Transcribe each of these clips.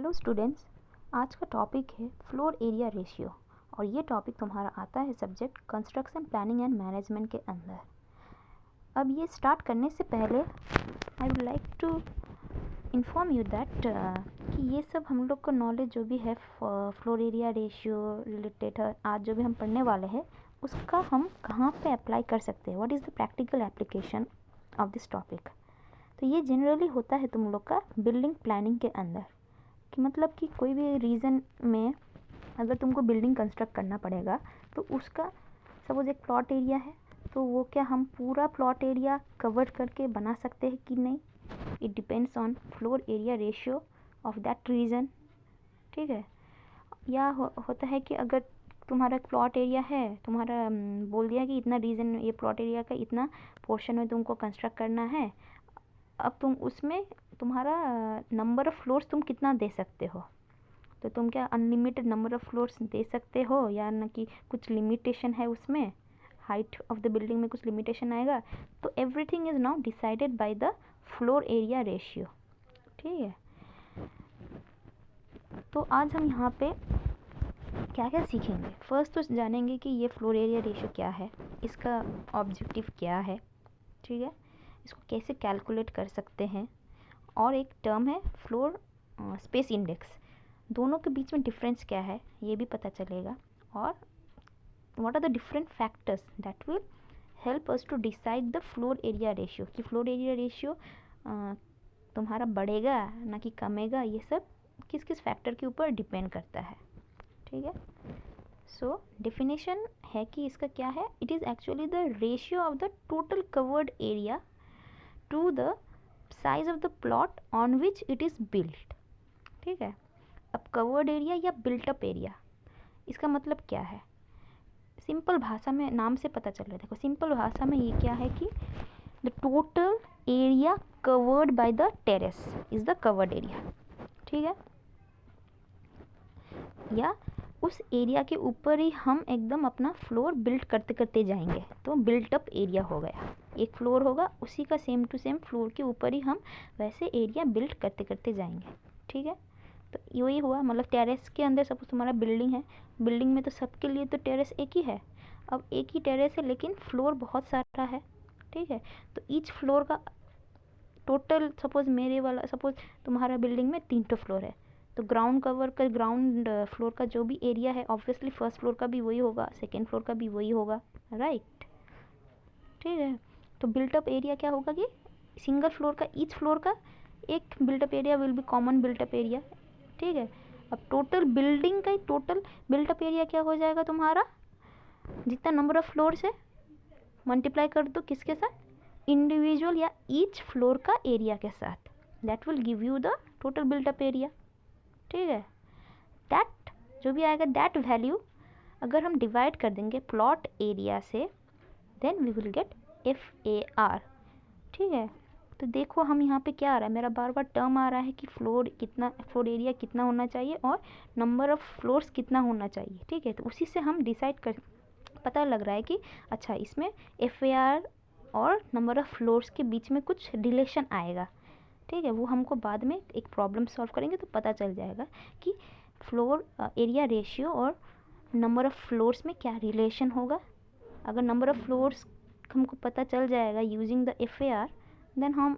Hello students, आज का topic है फ्लोर एरिया रेशियो और ये टॉपिक तुम्हारा आता है subject construction planning and management के अंदर। अब ये स्टार्ट करने से पहले I would like to inform you that कि ये सब हम लोग का नॉलेज जो भी है फ्लोर एरिया रेशियो रिलेटेड आज जो भी हम पढ़ने वाले हैं उसका हम कहाँ पे अप्लाई कर सकते हैं, what is the practical application of this topic. तो ये जनरली होता है तुम लोग का बिल्डिंग प्लानिंग के अंदर कि मतलब कि कोई भी रीज़न में अगर तुमको बिल्डिंग कंस्ट्रक्ट करना पड़ेगा तो उसका सपोज एक प्लॉट एरिया है तो वो क्या हम पूरा प्लॉट एरिया कवर करके बना सकते हैं कि नहीं, it depends on floor area ratio of that region. ठीक है, या होता है कि अगर तुम्हारा प्लॉट एरिया है, तुम्हारा बोल दिया कि इतना रीजन ये प्लॉट एरिया का इतना पोर्शन में तुमको कंस्ट्रक्ट करना है, अब तुम उसमें तुम्हारा नंबर ऑफ़ फ्लोर्स तुम कितना दे सकते हो, तो तुम क्या अनलिमिटेड नंबर ऑफ़ फ्लोर्स दे सकते हो या न कि कुछ लिमिटेशन है उसमें, हाइट ऑफ द बिल्डिंग में कुछ लिमिटेशन आएगा। तो everything is now decided by the floor area ratio. ठीक है, तो आज हम यहाँ पे क्या क्या सीखेंगे। फर्स्ट तो जानेंगे कि ये फ्लोर एरिया रेशियो क्या है, इसका ऑब्जेक्टिव क्या है, ठीक है, इसको कैसे कैलकुलेट कर सकते हैं, और एक टर्म है फ्लोर स्पेस इंडेक्स, दोनों के बीच में डिफरेंस क्या है ये भी पता चलेगा, और what are the different factors that will help us to decide the floor area ratio, कि फ्लोर एरिया रेशियो तुम्हारा बढ़ेगा ना कि कमेगा, ये सब किस किस फैक्टर के ऊपर डिपेंड करता है। ठीक है, सो डेफिनेशन है कि इसका क्या है, it is actually the ratio of the total covered area to the size of the plot on which it is built. ठीक है, अब कवर्ड एरिया या बिल्टअप एरिया, इसका मतलब क्या है, सिंपल भाषा में नाम से पता चल रहा है। देखो सिंपल भाषा में ये क्या है कि the total area covered by the terrace is the covered area. ठीक है, या उस एरिया के ऊपर ही हम एकदम अपना फ्लोर बिल्ड करते करते जाएंगे तो बिल्टअप एरिया हो गया। एक फ्लोर होगा उसी का सेम टू सेम फ्लोर के ऊपर ही हम वैसे एरिया बिल्ड करते करते जाएंगे। ठीक है, तो यही हुआ, मतलब टेरेस के अंदर सपोज तुम्हारा बिल्डिंग है, बिल्डिंग में तो सबके लिए तो टेरेस एक ही है, अब एक ही टेरेस है लेकिन फ्लोर बहुत सारा है। ठीक है, तो ईच फ्लोर का टोटल सपोज मेरे वाला सपोज तुम्हारा बिल्डिंग में 3 फ्लोर है, तो ग्राउंड कवर का ग्राउंड फ्लोर का जो भी एरिया है ऑब्वियसली फर्स्ट फ्लोर का भी वही होगा, सेकेंड फ्लोर का भी वही होगा, राइट। ठीक है, तो बिल्टअप एरिया क्या होगा कि सिंगल फ्लोर का ईच फ्लोर का एक built up area will be common built up area. ठीक है, अब टोटल बिल्डिंग का टोटल बिल्टअप एरिया क्या हो जाएगा तुम्हारा, जितना नंबर ऑफ फ्लोर्स है मल्टीप्लाई कर दो किसके साथ, इंडिविजुअल या ईच फ्लोर का एरिया के साथ, that will give you the total built up area. ठीक है, दैट जो भी आएगा दैट वैल्यू अगर हम डिवाइड कर देंगे प्लॉट एरिया से then we will get FAR। ठीक है, तो देखो हम यहाँ पे क्या आ रहा है, मेरा बार बार टर्म आ रहा है कि फ्लोर एरिया कितना होना चाहिए और नंबर ऑफ़ फ्लोर्स कितना होना चाहिए। ठीक है, तो उसी से हम डिसाइड कर पता लग रहा है कि अच्छा इसमें FAR और नंबर ऑफ़ फ्लोर्स के बीच में कुछ रिलेशन आएगा। ठीक है, वो हमको बाद में एक प्रॉब्लम सॉल्व करेंगे तो पता चल जाएगा कि फ्लोर एरिया रेशियो और नंबर ऑफ़ फ्लोर्स में क्या रिलेशन होगा। अगर नंबर ऑफ़ फ्लोर्स हमको पता चल जाएगा यूजिंग द FAR, देन हम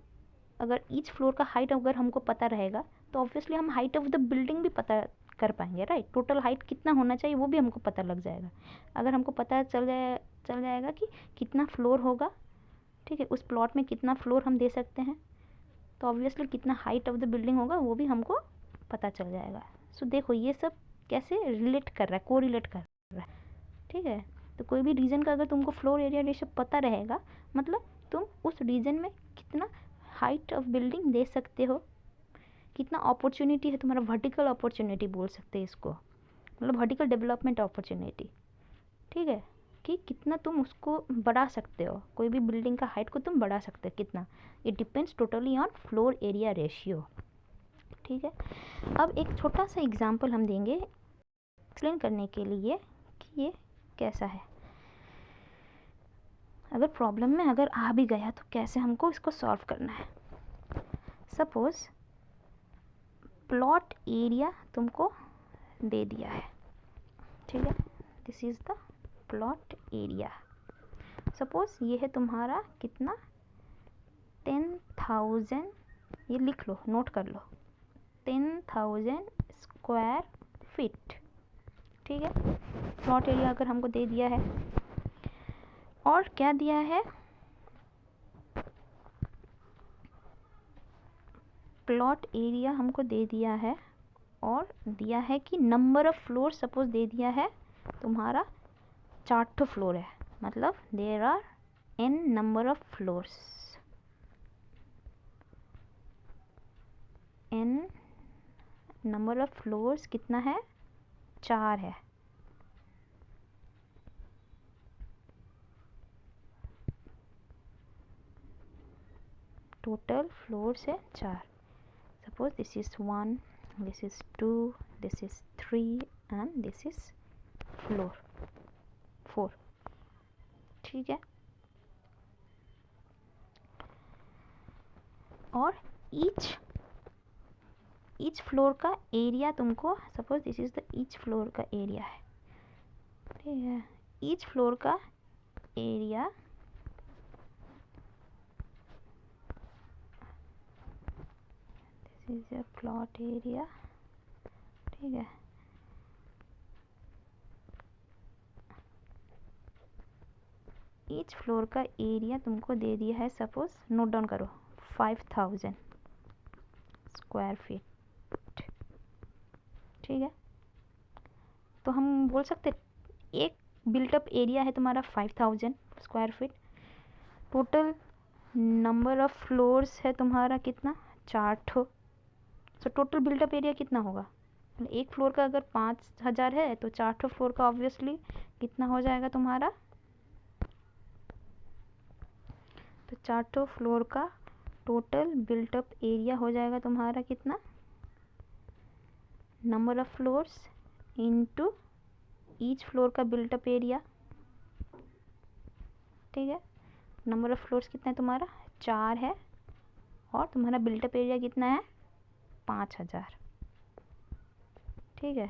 अगर ईच फ्लोर का हाइट अगर हमको पता रहेगा तो ऑब्वियसली हम हाइट ऑफ द बिल्डिंग भी पता कर पाएंगे, राइट। टोटल हाइट कितना होना चाहिए वो भी हमको पता लग जाएगा। अगर हमको पता चल जाएगा कि कितना फ्लोर होगा, ठीक है, उस प्लॉट में कितना फ्लोर हम दे सकते हैं, तो ऑब्वियसली कितना हाइट ऑफ द बिल्डिंग होगा वो भी हमको पता चल जाएगा। सो देखो ये सब कैसे रिलेट कर रहा है, को रिलेट कर रहा है। ठीक है, तो कोई भी रीजन का अगर तुमको फ्लोर एरिया रेशियो पता रहेगा मतलब तुम उस रीजन में कितना हाइट ऑफ बिल्डिंग दे सकते हो, कितना अपॉर्चुनिटी है तुम्हारा, वर्टिकल अपॉर्चुनिटी बोल सकते हैं इसको, मतलब वर्टिकल डेवलपमेंट अपॉर्चुनिटी। ठीक है, कि कितना तुम उसको बढ़ा सकते हो, कोई भी बिल्डिंग का हाइट को तुम बढ़ा सकते हो कितना, it depends totally on floor area ratio. ठीक है, अब एक छोटा सा एग्जांपल हम देंगे एक्सप्लेन करने के लिए कि ये कैसा है। अगर प्रॉब्लम में अगर आ भी गया तो कैसे हमको इसको सॉल्व करना है। सपोज़ प्लॉट एरिया तुमको दे दिया है, ठीक है। This is the plot area. Suppose ये है तुम्हारा कितना 10,000, ये लिख लो, नोट कर लो, 10,000 स्क्वायर फीट, ठीक है। प्लॉट एरिया अगर हमको दे दिया है, और क्या दिया है, प्लॉट एरिया हमको दे दिया है, और दिया है कि नंबर ऑफ फ्लोर सपोज दे दिया है तुम्हारा 4 फ्लोर है, मतलब there are n number of floors, n number of floors कितना है, 4 है। टोटल फ्लोर्स है 4। Suppose this is 1, this is 2, this is 3 and this is floor 4, ठीक है। और ईच फ्लोर का एरिया तुमको, suppose this is the each floor का एरिया है, ठीक है। ईच फ्लोर का area this is a plot area, ठीक है। ईच फ्लोर का एरिया तुमको दे दिया है, सपोज नोट डाउन करो 5,000 स्क्वायर फीट, ठीक है। तो हम बोल सकते एक बिल्टअप एरिया है तुम्हारा 5,000 square feet, total number of floors है तुम्हारा कितना 4 ठो, तो टोटल बिल्टअप एरिया कितना होगा, एक फ्लोर का अगर 5,000 है तो 4 ठो फ्लोर का ऑब्वियसली कितना हो जाएगा तुम्हारा, तो 4 ठो फ्लोर का टोटल बिल्टअप एरिया हो जाएगा तुम्हारा कितना, number of floors into each floor का बिल्टअप एरिया, ठीक है। नंबर ऑफ फ्लोर्स कितना है तुम्हारा 4 है, और तुम्हारा बिल्टअप एरिया कितना है 5,000, ठीक है।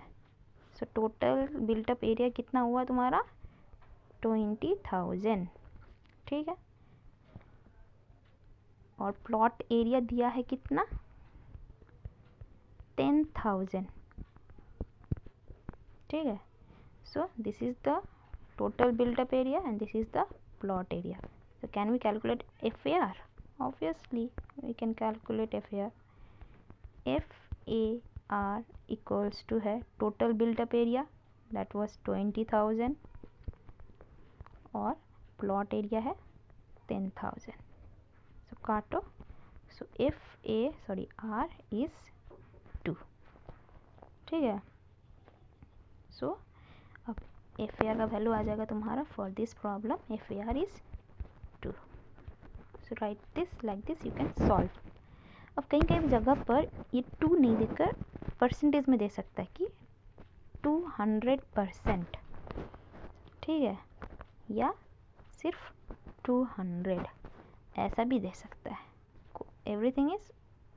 सो टोटल बिल्टअप एरिया कितना हुआ तुम्हारा 20,000, ठीक है। और प्लॉट एरिया दिया है कितना 10,000, ठीक है। So this is the total built up area and this is the plot area. So can we calculate FAR? Obviously we can calculate FAR. FAR equals to है total built up area that was 20,000 और plot area है 10,000. So काटो, so R is 2, ठीक है। so अब FAR का value आ जाएगा तुम्हारा for this problem FAR is 2। So right this like this, you can solve. अब कहीं कहीं जगह पर ये 2 नहीं देकर परसेंटेज में दे सकता है कि 200%, ठीक है, या सिर्फ 200, ऐसा भी दे सकता है। एवरीथिंग इज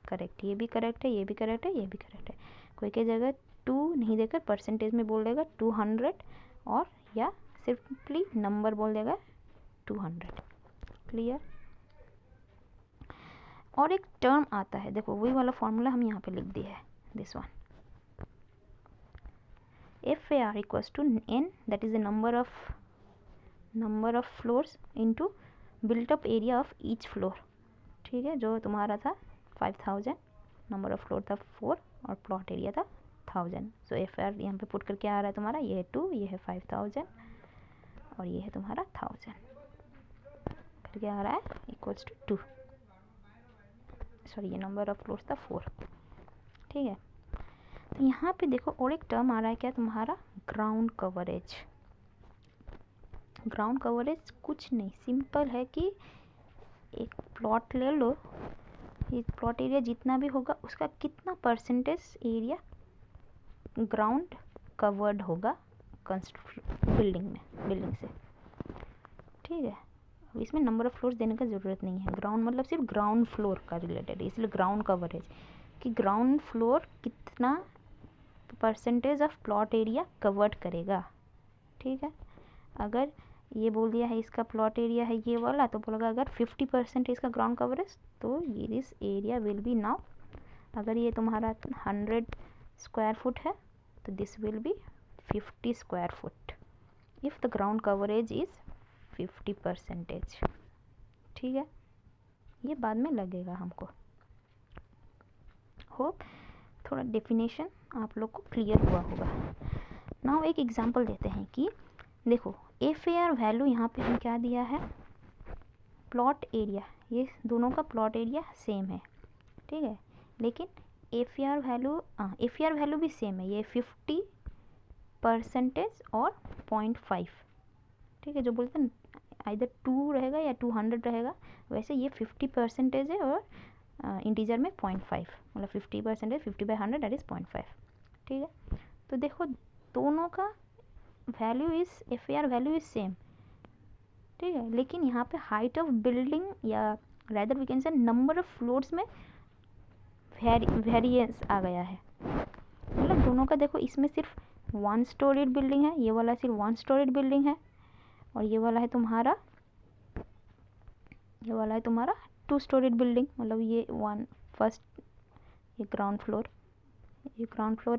करेक्ट, ये भी करेक्ट है, ये भी करेक्ट है, ये भी करेक्ट है। कोई कई जगह 2 नहीं देकर परसेंटेज में बोल देगा 200, और या सिंपली नंबर बोल देगा 200, क्लियर। और एक टर्म आता है, देखो वही वाला फॉर्मूला हम यहाँ पे लिख दिया है, this one, FAR equals to n, that is the number of floors into built up area of each floor, ठीक है। जो तुम्हारा था 5,000, नंबर ऑफ फ्लोर था 4 और प्लॉट एरिया था 1000। सो FAR यहाँ पे पुट करके आ रहा है तुम्हारा, ये है 2, ये है 5,000 और ये है तुम्हारा 1000, करके आ रहा है इक्वल्स टू 2। सॉरी, ये नंबर ऑफ फ्लोर्स था 4, ठीक है। तो यहाँ पे देखो और एक टर्म आ रहा है क्या तुम्हारा, ग्राउंड कवरेज। ग्राउंड कवरेज कुछ नहीं, सिंपल है कि एक प्लॉट ले लो, ये प्लॉट एरिया जितना भी होगा उसका कितना परसेंटेज एरिया ग्राउंड कवर्ड होगा बिल्डिंग से, ठीक है। अब इसमें नंबर ऑफ फ्लोर्स देने का ज़रूरत नहीं है, ग्राउंड मतलब सिर्फ ग्राउंड फ्लोर का रिलेटेड, इसलिए ग्राउंड कवरेज कि ग्राउंड फ्लोर कितना percentage of plot area covered करेगा। ठीक है, अगर ये बोल दिया है इसका प्लॉट एरिया है ये वाला, तो बोलेगा अगर 50% इसका ग्राउंड कवरेज, तो ये this area will be now, अगर ये तुम्हारा 100 स्क्वायर फुट है तो this will be 50 square foot if the ground coverage is 50%। ठीक है, ये बाद में लगेगा हमको। होप थोड़ा डेफिनेशन आप लोग को क्लियर हुआ होगा। नाउ एक एग्जांपल देते हैं कि देखो FAR वैल्यू यहाँ पे हम क्या दिया है, प्लॉट एरिया, ये दोनों का प्लॉट एरिया सेम है। ठीक है, लेकिन FAR वैल्यू भी सेम है, ये 50% और 0.5। ठीक है, जो बोलते हैं इधर 2 रहेगा या 200 रहेगा, वैसे ये 50% है और इंटीजर में 0.5, मतलब 50% 50/100 दैट इज़ 0.5। ठीक है, तो देखो दोनों का value is FAR value is same. ठीक है, लेकिन यहाँ पे हाइट ऑफ बिल्डिंग या rather we can say number of floors में वेरिएंस आ गया है। मतलब दोनों का देखो, इसमें सिर्फ 1 स्टोरीड बिल्डिंग है, ये वाला सिर्फ 1 स्टोरीड बिल्डिंग है, और ये वाला है तुम्हारा 2 स्टोरीड बिल्डिंग, मतलब ये फर्स्ट, ये ग्राउंड फ्लोर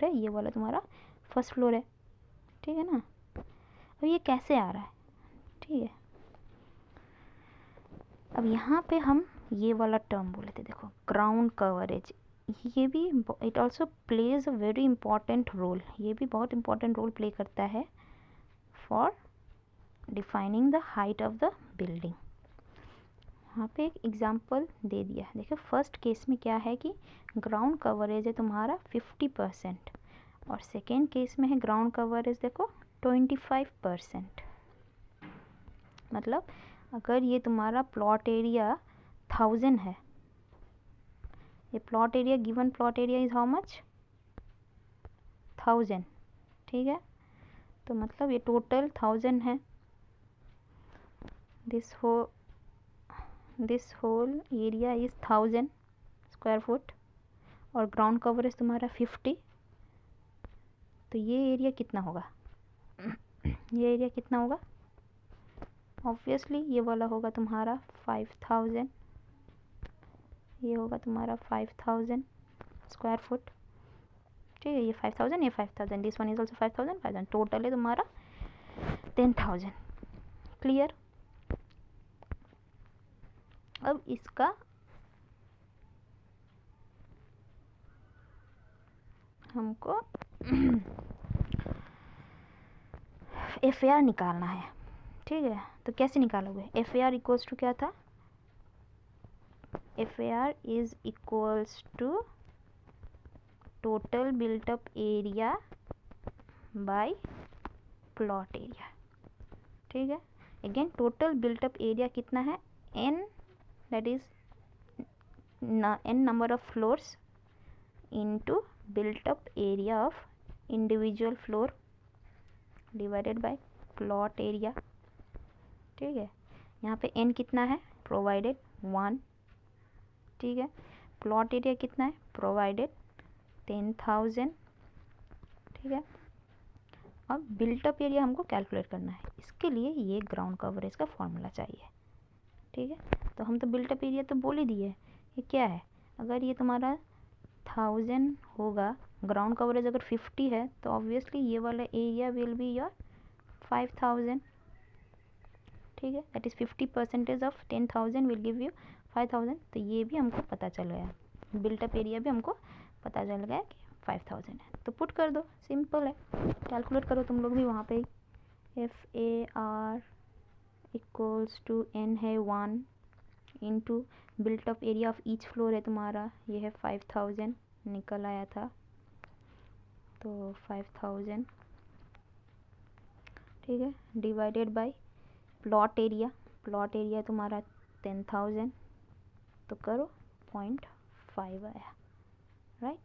है, ये वाला तुम्हारा फर्स्ट फ्लोर है। ठीक है ना, अब ये कैसे आ रहा है। ठीक है, अब यहाँ पे हम ये वाला टर्म बोले थे, देखो ग्राउंड कवरेज, ये भी it also plays a very important role, ये भी बहुत इंपॉर्टेंट रोल प्ले करता है for defining the height of the building. यहाँ पे एक एग्जांपल दे दिया है, देखो फर्स्ट केस में क्या है कि ग्राउंड कवरेज है तुम्हारा 50% और सेकेंड केस में है ग्राउंड कवरेज देखो 25%। मतलब अगर ये तुम्हारा प्लॉट एरिया 1000 है, ये plot area, given plot area is how much 1000। ठीक है, तो मतलब ये टोटल 1000 है, this whole area is 1000 square foot और ग्राउंड कवरेज तुम्हारा 50, तो ये एरिया कितना होगा ये एरिया कितना होगा, ऑब्वियसली ये वाला होगा तुम्हारा 5000, ये होगा तुम्हारा 5000 स्क्वायर फुट। ठीक है, ये 5000, ये 5000, this one is also 5000, total है तुम्हारा 10000। क्लियर। अब इसका हमको FAR निकालना है। ठीक है, तो कैसे निकालोगे, FAR इक्वल्स टू क्या था, FAR is equals to total built up area by plot area. ठीक है, again total built up area कितना है, n, that is n number of floors into built up area of individual floor divided by plot area. ठीक है, यहाँ पे n कितना है, प्रोवाइडेड 1। ठीक है, प्लॉट एरिया कितना है, प्रोवाइडेड 10000। ठीक है, अब बिल्ट अप एरिया हमको कैलकुलेट करना है, इसके लिए ये ग्राउंड कवरेज का फॉर्मूला चाहिए। ठीक है, तो हम तो बिल्ट अप एरिया तो बोल ही दिए, ये क्या है, अगर ये तुम्हारा 1000 होगा, ग्राउंड कवरेज अगर 50 है, तो ऑब्वियसली ये वाला एरिया विल बी योर 5000। ठीक है, that is 50% of 10000 will give you 5000, तो ये भी हमको पता चल गया, बिल्ट अप एरिया भी हमको पता चल गया कि 5000 है, तो पुट कर दो, सिंपल है, कैलकुलेट करो तुम लोग भी वहाँ पे ही। FAR इक्वल्स टू n है 1 into built up area of each floor है तुम्हारा, ये है 5000 निकल आया था, तो 5000। ठीक है, डिवाइडेड बाय प्लॉट एरिया तुम्हारा 10000, तो करो 0.5 आया, राइट।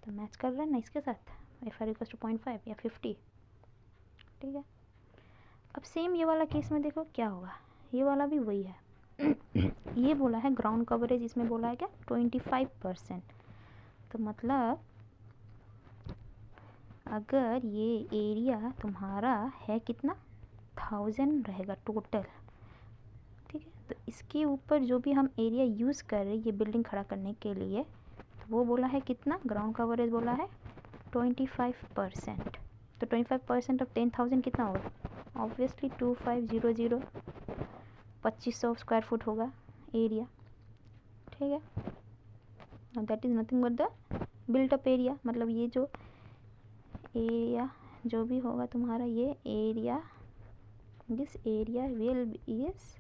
तो मैच कर रहा है ना इसके साथ, FR इक्वल्स टू 0.5 या 50। ठीक है, अब सेम ये वाला केस में देखो क्या होगा, ये वाला भी वही है ये बोला है ग्राउंड कवरेज, इसमें बोला है क्या 25%, तो मतलब अगर ये एरिया तुम्हारा है कितना 1000 रहेगा टोटल, ठीक है। तो इसके ऊपर जो भी हम एरिया यूज़ कर रहे हैं ये बिल्डिंग खड़ा करने के लिए, तो वो बोला है कितना, ग्राउंड कवरेज बोला है 25%। तो 25% ऑफ 10,000 कितना होगा, ऑब्वियसली 2500, 2500 स्क्वायर फुट होगा एरिया, ठीक है। और that is nothing but the built up area, मतलब ये जो एरिया जो भी होगा तुम्हारा, ये area, this area will is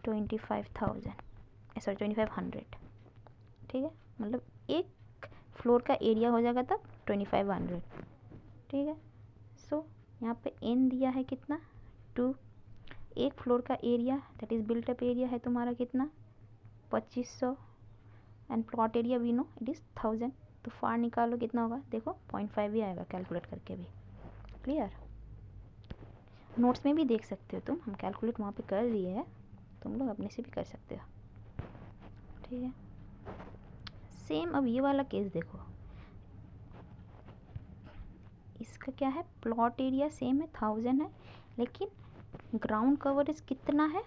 25,000, sorry 2500, ठीक है। मतलब एक फ्लोर का एरिया हो जाएगा तब 2500, ठीक है। सो यहाँ पे एन दिया है कितना 2, एक फ्लोर का area that is built up area है तुम्हारा कितना 2500, and plot area we know it is 1000। तो फार निकालो कितना होगा, देखो 0.5 भी आएगा कैलकुलेट करके भी। क्लियर, नोट्स में भी देख सकते हो तुम, हम कैलकुलेट वहाँ पे कर दिए है, तुम लोग अपने से भी कर सकते हो, ठीक है। सेम अब ये वाला केस देखो, इसका क्या है, प्लॉट एरिया सेम है 1000 है, लेकिन ग्राउंड कवरेज कितना है,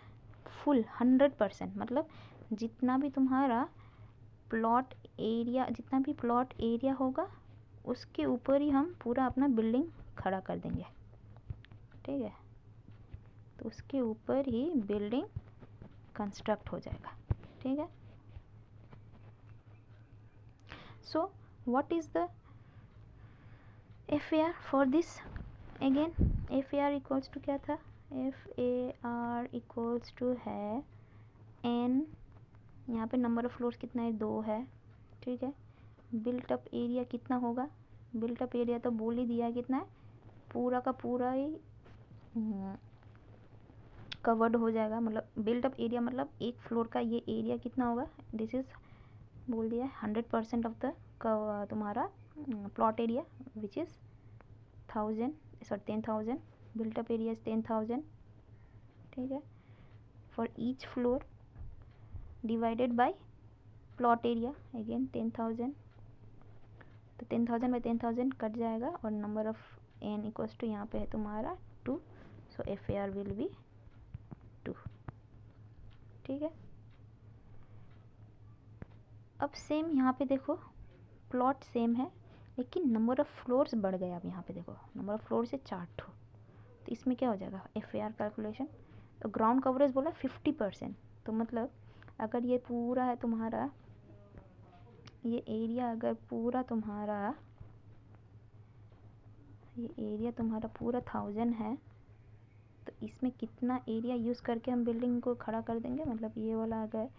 फुल 100%, मतलब जितना भी तुम्हारा प्लॉट एरिया, जितना भी प्लॉट एरिया होगा उसके ऊपर ही हम पूरा अपना बिल्डिंग खड़ा कर देंगे, ठीक है। तो उसके ऊपर ही बिल्डिंग कंस्ट्रक्ट हो जाएगा, ठीक है। So what is the FAR for this, again FAR equals to क्या था, FAR इक्वल्स टू है n, यहाँ पे नंबर ऑफ फ्लोर्स कितना है 2 है, ठीक है। बिल्ट अप एरिया कितना होगा, बिल्ट अप एरिया तो बोल ही दिया है कितना है, पूरा का पूरा ही कवर्ड हो जाएगा, मतलब बिल्ट अप एरिया मतलब एक फ्लोर का ये एरिया कितना होगा, दिस इज़ बोल दिया है 100% ऑफ द तुम्हारा plot area which is 1000, sorry 10,000, built up area is 10,000, ठीक है। For each floor divided by plot area again 10,000, तो 10,000 बाई 10,000 कट जाएगा, और number of n equals to यहाँ पे है तुम्हारा 2, सो FAR विल बी 2, ठीक है। अब सेम यहाँ पे देखो, प्लॉट सेम है लेकिन नंबर ऑफ फ्लोर्स बढ़ गया, अब यहाँ पे देखो नंबर ऑफ फ्लोर से 4 ठो, तो इसमें क्या हो जाएगा FAR कैलकुलेशन, तो ग्राउंड कवरेज बोला 50%, तो मतलब अगर ये पूरा है तुम्हारा, ये एरिया अगर पूरा तुम्हारा, ये एरिया तुम्हारा पूरा 1000 है, तो इसमें कितना एरिया यूज़ करके हम बिल्डिंग को खड़ा कर देंगे, मतलब ये वाला अगर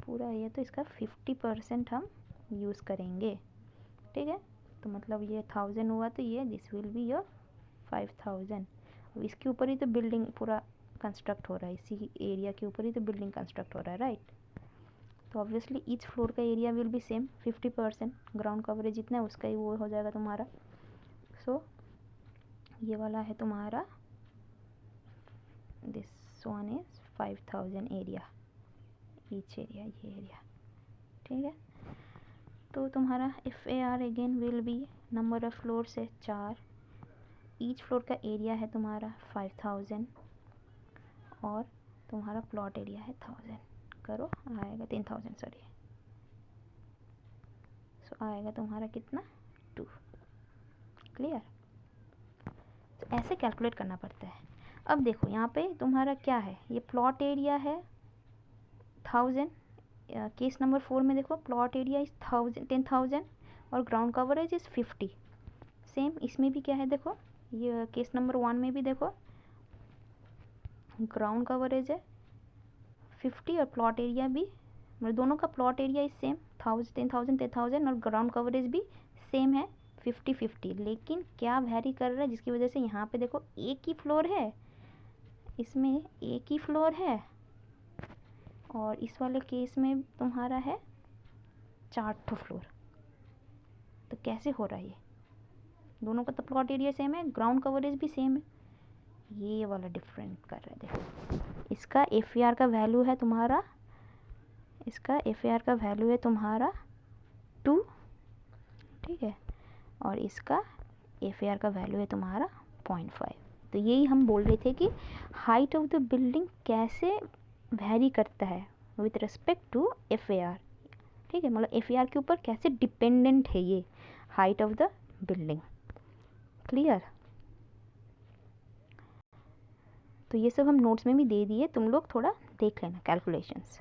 पूरा ये, तो इसका 50% हम यूज़ करेंगे, ठीक है। तो मतलब ये 1000 हुआ, तो ये दिस विल बी योर 5000, अब इसके ऊपर ही तो बिल्डिंग पूरा कंस्ट्रक्ट हो रहा है, इसी एरिया के ऊपर ही तो बिल्डिंग कंस्ट्रक्ट हो रहा है, राइट। तो ऑब्वियसली ईच फ्लोर का area will be same 50%, ground coverage जितना है उसका ही वो हो जाएगा तुम्हारा। सो ये वाला है तुम्हारा, this one is 5000 area, each area, ये एरिया, ठीक है। तो तुम्हारा FAR again will be, number of floor से 4, ईच फ्लोर का एरिया है तुम्हारा 5000, और तुम्हारा प्लॉट एरिया है 1000, करो आएगा 10,000, सॉरी, सो आएगा तुम्हारा कितना 2, क्लियर। तो ऐसे कैलकुलेट करना पड़ता है। अब देखो यहाँ पे तुम्हारा क्या है, ये प्लॉट एरिया है 1000, केस नंबर 4 में देखो प्लॉट एरिया इज 10,000 और ग्राउंड कवरेज इज़ 50, सेम इसमें भी क्या है देखो, ये केस नंबर 1 में भी देखो ग्राउंड कवरेज है 50 और प्लॉट एरिया भी, मतलब दोनों का प्लॉट एरिया इज सेम 10,000 और ग्राउंड कवरेज भी सेम है 50-50, लेकिन क्या वैरी कर रहा है जिसकी वजह से यहाँ पे देखो एक ही फ्लोर है, इसमें एक ही फ्लोर है, और इस वाले केस में तुम्हारा है 4 ठो फ्लोर। तो कैसे हो रहा है ये, दोनों का तो प्लॉट एरिया सेम है, ग्राउंड कवरेज भी सेम है, ये वाला डिफरेंट कर रहा है देखो। इसका FAR का वैल्यू है तुम्हारा, इसका FAR का वैल्यू है तुम्हारा 2, ठीक है, और इसका FAR का वैल्यू है तुम्हारा 0.5। तो यही हम बोल रहे थे कि हाइट ऑफ द बिल्डिंग कैसे वैरी करता है विथ रिस्पेक्ट टू FAR। ठीक है, मतलब FAR के ऊपर कैसे डिपेंडेंट है ये height of the building. Clear? तो ये सब हम नोट्स में भी दे दिए, तुम लोग थोड़ा देख लेना कैलकुलेशंस।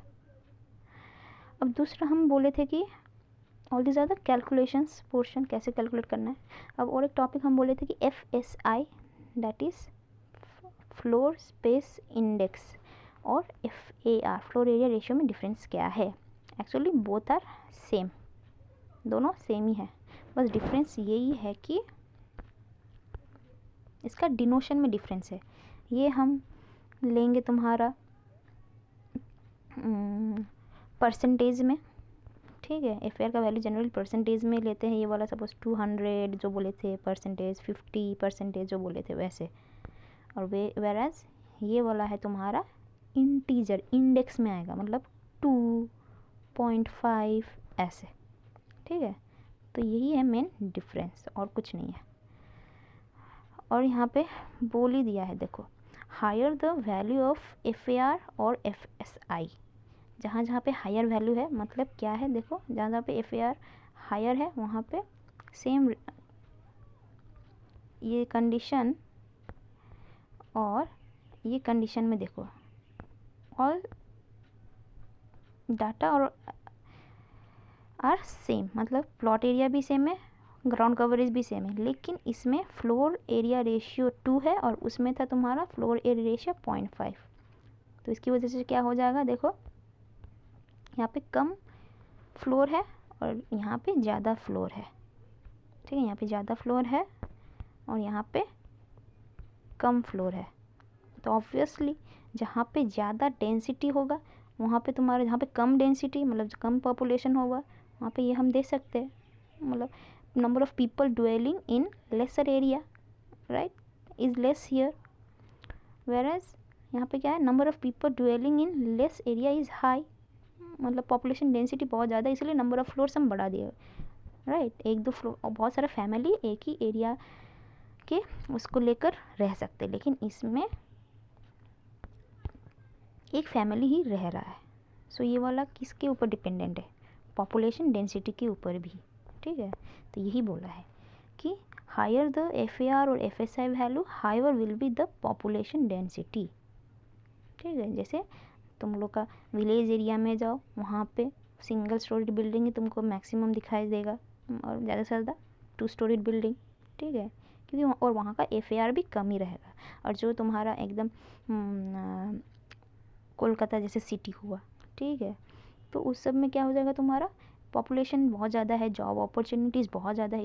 अब दूसरा हम बोले थे कि all these are the calculations portion, कैसे कैलकुलेट करना है। अब और एक टॉपिक हम बोले थे कि FSI that is floor space index, और FAR फ्लोर एरिया रेशियो में डिफरेंस क्या है। एक्चुअली बोथ आर सेम, दोनों सेम ही है, बस डिफरेंस यही है कि इसका डिनोशन में डिफरेंस है। ये हम लेंगे तुम्हारा परसेंटेज में। ठीक है, FAR का वैल्यू जनरली परसेंटेज में लेते हैं, ये वाला सपोज 200 जो बोले थे परसेंटेज, 50% जो बोले थे वैसे, और वेराज ये वाला है तुम्हारा इंटीजर, इंडेक्स में आएगा, मतलब 2.5 ऐसे। ठीक है, तो यही है मेन डिफरेंस और कुछ नहीं है। और यहाँ पे बोल ही दिया है, देखो higher the value of FAR और FSI, जहाँ जहाँ पे हायर वैल्यू है मतलब क्या है, देखो जहाँ जहाँ पे FAR हायर है वहाँ पे सेम ये कंडीशन, और ये कंडीशन में देखो ऑल डाटा और आर सेम, मतलब प्लॉट एरिया भी सेम है, ग्राउंड कवरेज भी सेम है, लेकिन इसमें फ्लोर एरिया रेशियो 2 है और उसमें था तुम्हारा फ्लोर एरिया रेशियो 0.5। तो इसकी वजह से क्या हो जाएगा, देखो यहाँ पे कम फ्लोर है और यहाँ पे ज़्यादा फ्लोर है। ठीक है, यहाँ पे ज़्यादा फ्लोर है और यहाँ पे कम फ्लोर है। तो ऑब्वियसली जहाँ पे ज़्यादा डेंसिटी होगा वहाँ पे तुम्हारे, जहाँ पे कम डेंसिटी मतलब कम पॉपुलेशन होगा वहाँ पे ये हम दे सकते हैं, मतलब number of people dwelling in laser area right is less here, whereas यहाँ पे क्या है, number of people dwelling in less area is high, मतलब पॉपुलेशन डेंसिटी बहुत ज़्यादा, इसलिए नंबर ऑफ़ फ्लोर्स हम बढ़ा दिए राइट। एक दो फ्लोर और बहुत सारा फैमिली एक ही एरिया के उसको लेकर रह सकते, लेकिन इसमें एक फैमिली ही रह रहा है। सो ये वाला किसके ऊपर डिपेंडेंट है, पॉपुलेशन डेंसिटी के ऊपर भी। ठीक है, तो यही बोला है कि हायर द FAR और FSI value higher will be the population density. ठीक है, जैसे तुम लोग का विलेज एरिया में जाओ वहाँ पे सिंगल स्टोरीड बिल्डिंग ही तुमको मैक्सिमम दिखाई देगा और ज़्यादा से ज़्यादा 2 स्टोरीड बिल्डिंग। ठीक है, क्योंकि और वहाँ का FAR भी कम ही रहेगा। और जो तुम्हारा एकदम कोलकाता जैसे सिटी हुआ, ठीक है, तो उस सब में क्या हो जाएगा, तुम्हारा पॉपुलेशन बहुत ज़्यादा है, जॉब अपॉर्चुनिटीज़ बहुत ज़्यादा है,